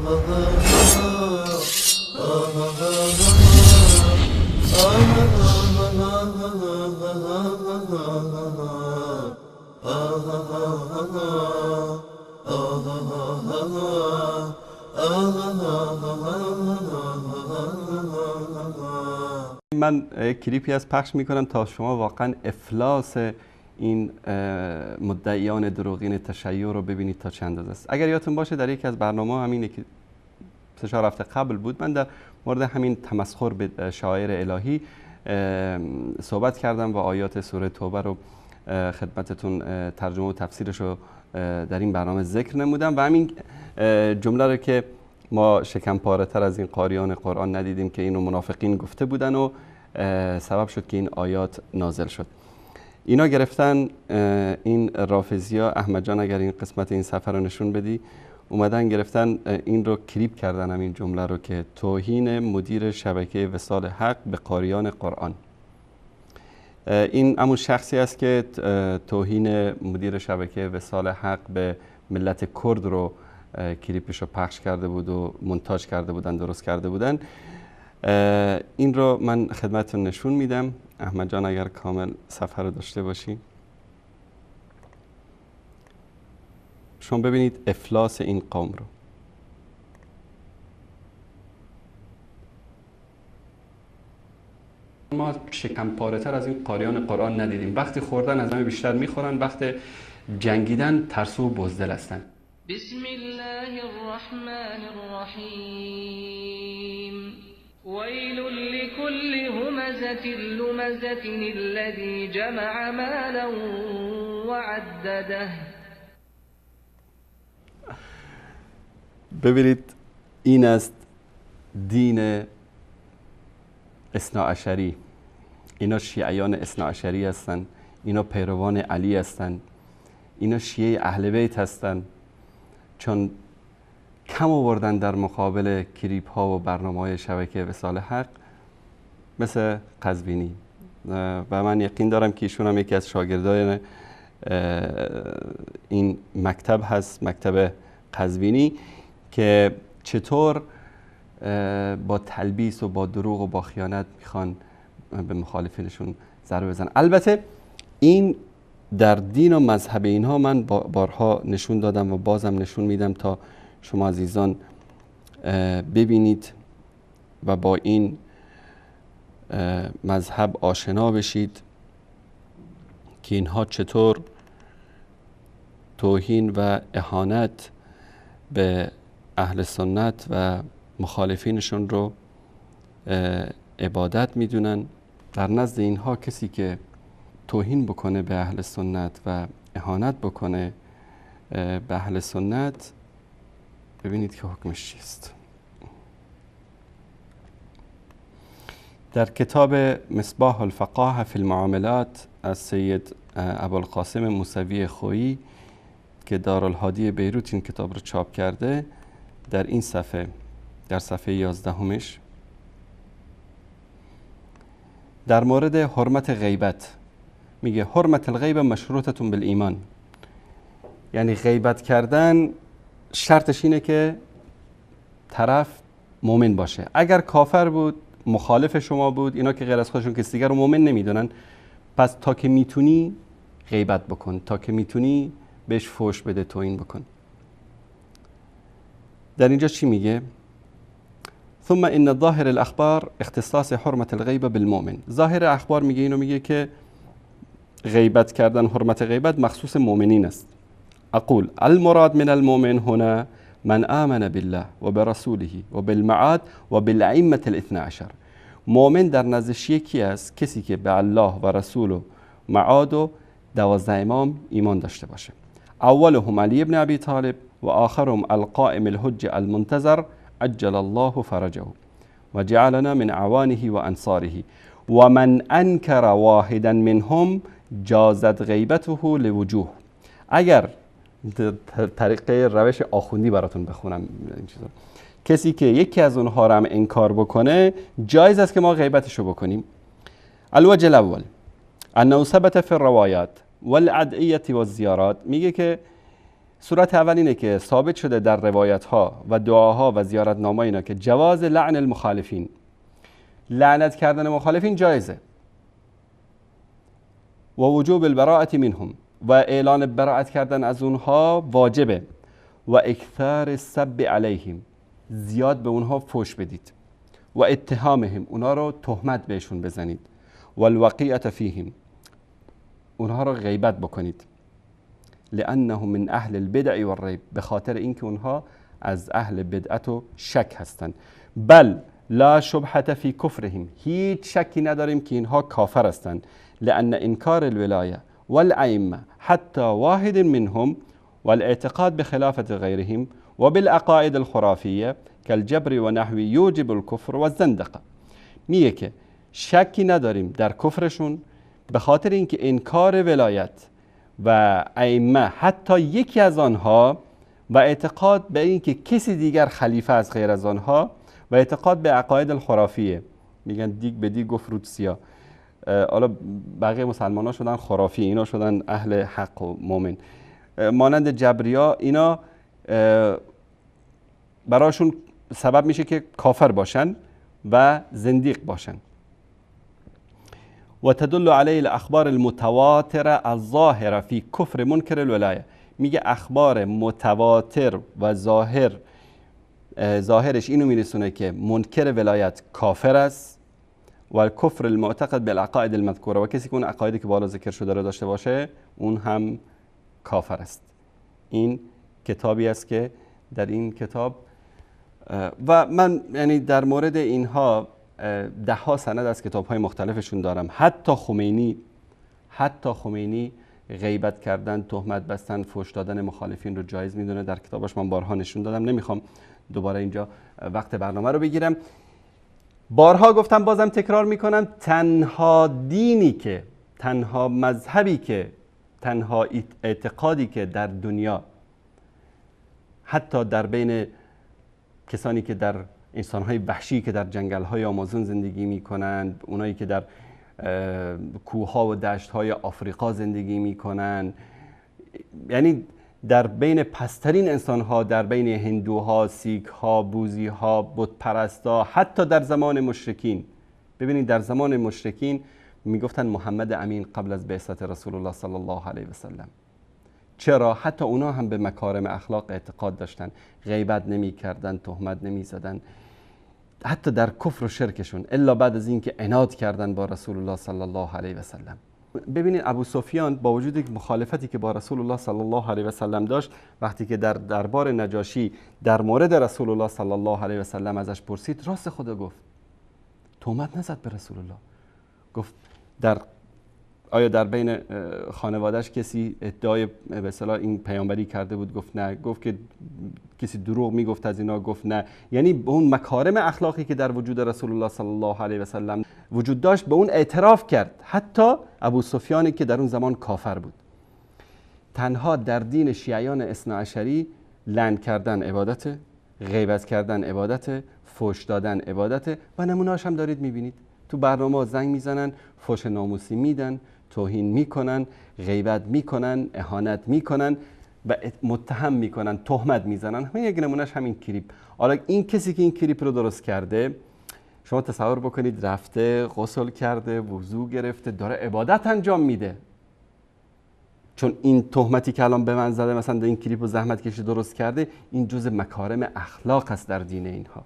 من کلیپی از پخش میکنم تا شما واقعا افلاس این مدعیان دروغین تشیع رو ببینید تا چند اندازه است. اگر یادتون باشه در یکی از برنامه همینه که 3-4 هفته قبل بود، من در مورد همین تمسخر به شعائر الهی صحبت کردم و آیات سوره توبه رو خدمتتون ترجمه و تفسیرش رو در این برنامه ذکر نمودم و همین جمله رو که ما شکم پاره تر از این قاریان قرآن ندیدیم که اینو منافقین گفته بودن و سبب شد که این آیات نازل شد. اینا گرفتن، این رافضیا، احمد جان اگر این قسمت این صفحه رو نشون بدی، اومدن گرفتن این رو کلیپ کردن، همین جمله رو که توهین مدیر شبکه وصال حق به قاریان قرآن. این همون شخصی است که توهین مدیر شبکه وصال حق به ملت کرد رو کلیپش رو پخش کرده بود و مونتاژ کرده بودن، درست کرده بودن. این رو من خدمتتون نشون میدم. احمد جان اگر کامل صفحه رو داشته باشی، شما ببینید افلاس این قوم رو. ما شکم پاره تر از این قاریان قرآن ندیدیم. وقتی خوردن از همه بیشتر میخورن، وقتی جنگیدن ترسو و بزدل هستن. بسم الله الرحمن الرحیم ویل لكل همزة لمزة الذي جمع مالا وعدده. ببینید این است دین اثناعشری. اینا شیعیان اثناعشری هستن، اینا پیروان علی هستن، اینا شیعه اهل بیت هستن، چون کم آوردن در مقابل کلیپ ها و برنامه شبکه وصال حق مثل قزوینی. و من یقین دارم که ایشون هم یکی از شاگردان این مکتب هست، مکتب قزوینی، که چطور با تلبیس و با دروغ و با خیانت میخوان به مخالفینشون ضربه بزنن. البته این در دین و مذهب اینها من بارها نشون دادم و بازم نشون میدم تا شما عزیزان ببینید و با این مذهب آشنا بشید که اینها چطور توهین و اهانت به اهل سنت و مخالفینشون رو عبادت میدونن. در نزد اینها کسی که توهین بکنه به اهل سنت و اهانت بکنه به اهل سنت، ببینید که حکمش چیست. در کتاب مصباح الفقاهه فی المعاملات از سید ابوالقاسم موسوی خویی که دارالهادی بیروت این کتاب رو چاپ کرده، در این صفحه، در صفحه 11 در مورد حرمت غیبت میگه حرمت الغیبه مشروطتون بالایمان، یعنی غیبت کردن شرطش اینه که طرف مؤمن باشه. اگر کافر بود، مخالف شما بود، اینا که غیر از خودشون کسی دیگر رو مؤمن نمیدونن، پس تا که میتونی غیبت بکن، تا که میتونی بهش فحش بده، توهین بکن. در اینجا چی میگه؟ ثم ان ظاهر الاخبار اختصاص حرمت الغیبه بالمؤمن. ظاهر اخبار میگه، اینو میگه که غیبت کردن، حرمت غیبت مخصوص مؤمنین است. اقول المراد من المؤمن هنا من آمن بالله و برسوله و بالمعاد و بالائمه الاثنی عشر. مؤمن در نزد شیعه کی است؟ کسی که به الله و رسول و معاد و 12 امام ایمان داشته باشه. اولهم علی ابن ابی طالب و آخرهم القائم الحج المنتظر عجل الله فرجه و جعلنا من اعوانه و انصاره و من انکر واحدا منهم جازت غیبته لوجوه. اگر طریقه روش آخوندی براتون بخونم این چیزا، کسی که یکی از اونها رو هم انکار بکنه، جایز است که ما غیبتشو بکنیم. الوجه الاول انه ثبت فی الروایات والادعیه والزیارات، میگه که صورت اول اینه که ثابت شده در روایت ها و دعاها و زیارتنامه اینا که جواز لعن المخالفین، لعنت کردن مخالفین جایزه، و وجوب البراءة منهم، و اعلان براءت کردن از اونها واجبه، و اکثار السب علیهم، زیاد به اونها فوش بدید، و اتهامهم، اونها رو تهمت بهشون بزنید، و الوقیعة فیهم، اونها رو غیبت بکنید، لانهم من اهل البدع والریب، به خاطر اینکه اونها از اهل بدعت و شک هستند. بل لا شبهة فی کفرهم، هیچ شکی نداریم که اینها کافر هستند. لان انکار الولایه والائمه حتی واحد منهم والاعتقاد بخلافة غیرهم و بالعقائد الخرافیه كالجبر و نحوی یوجب الكفر و الزندقه. میگه که شکی نداریم در کفرشون به خاطر اینکه انکار ولایت و ائمه حتی یکی از آنها و اعتقاد به اینکه کسی دیگر خلیفه از غیر از آنها و اعتقاد به عقاید الخرافیه، میگن دیگ به دیگ گفت رود سیاه. حالا بقیه مسلمان ها شدن خرافی، اینا شدن اهل حق و مؤمن. مانند جبریا، اینا براشون سبب میشه که کافر باشن و زندیق باشن. و تدل علیه الاخبار المتواتره الظاهره فی کفر منکر الولایه، میگه اخبار متواتر و ظاهرش اینو میرسونه که منکر ولایت کافر است، و کفر المعتقد بالعقائد المذکوره، و کسی که اون عقایدی که بالا ذکر شده رو داشته باشه اون هم کافر است. این کتابی است که در این کتاب و من یعنی در مورد اینها ده ها سند از کتاب های مختلفشون دارم. حتی خمینی غیبت کردن، تهمت بستن، فحش دادن مخالفین رو جایز میدونه. در کتابش من بارها نشون دادم، نمیخوام دوباره اینجا وقت برنامه رو بگیرم. بارها گفتم، بازم تکرار میکنم، تنها دینی که، تنها مذهبی که، تنها اعتقادی که در دنیا حتی در بین کسانی که در انسان‌های وحشی که در جنگل‌های آمازون زندگی می‌کنند، اونایی که در کوه‌ها و دشت‌های آفریقا زندگی می‌کنند، یعنی در بین پسترین انسان‌ها، در بین هندوها، سیک‌ها، بوذی‌ها، بت‌پرستا، حتی در زمان مشرکین. ببینید در زمان مشرکین میگفتن محمد امین قبل از بعثت رسول الله صلی الله علیه و سلم. چرا؟ حتی اونا هم به مکارم اخلاق اعتقاد داشتن، غیبت نمی کردن، تهمت نمی زدن، حتی در کفر و شرکشون، الا بعد از اینکه عناد کردن با رسول الله صلی الله علیه و سلم. ببینید ابو سفیان با وجود مخالفتی که با رسول الله صلی الله علیه و سلم داشت، وقتی که در دربار نجاشی در مورد رسول الله صلی الله علیه و سلم ازش پرسید، راست خدا گفت، تهمت نزد به رسول الله. گفت آیا در بین خانواده‌اش کسی ادعای به اصطلاح این پیامبری کرده بود؟ گفت نه. گفت که کسی دروغ میگفت از اینا؟ گفت نه. یعنی به اون مکارم اخلاقی که در وجود رسول الله صلی الله علیه و سلم وجود داشت به اون اعتراف کرد، حتی ابو سفیانی که در اون زمان کافر بود. تنها در دین شیعیان اثناعشری لعن کردن عبادت، غیبت کردن عبادت، فحش دادن عبادت، و نمونه‌اش هم دارید میبینید. تو برنامه زنگ میزنن، فحش ناموسی میدن، توهین میکنن، غیبت میکنن، اهانت میکنن و متهم میکنن، تهمت میزنن. همین یک نمونهش همین کلیپ. حالا این کسی که این کلیپ رو درست کرده، شما تصور بکنید رفته غسل کرده، وضو گرفته، داره عبادت انجام میده. چون این تهمتی که الان به من زده، مثلا این کلیپ رو زحمت کشی درست کرده، این جزء مکارم اخلاق است در دین اینها.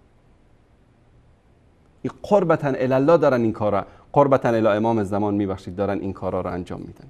این قربتاً الی الله دارن این کارا، قربتاً الی امام زمان میبخشید، دارن این کارا رو انجام میدن.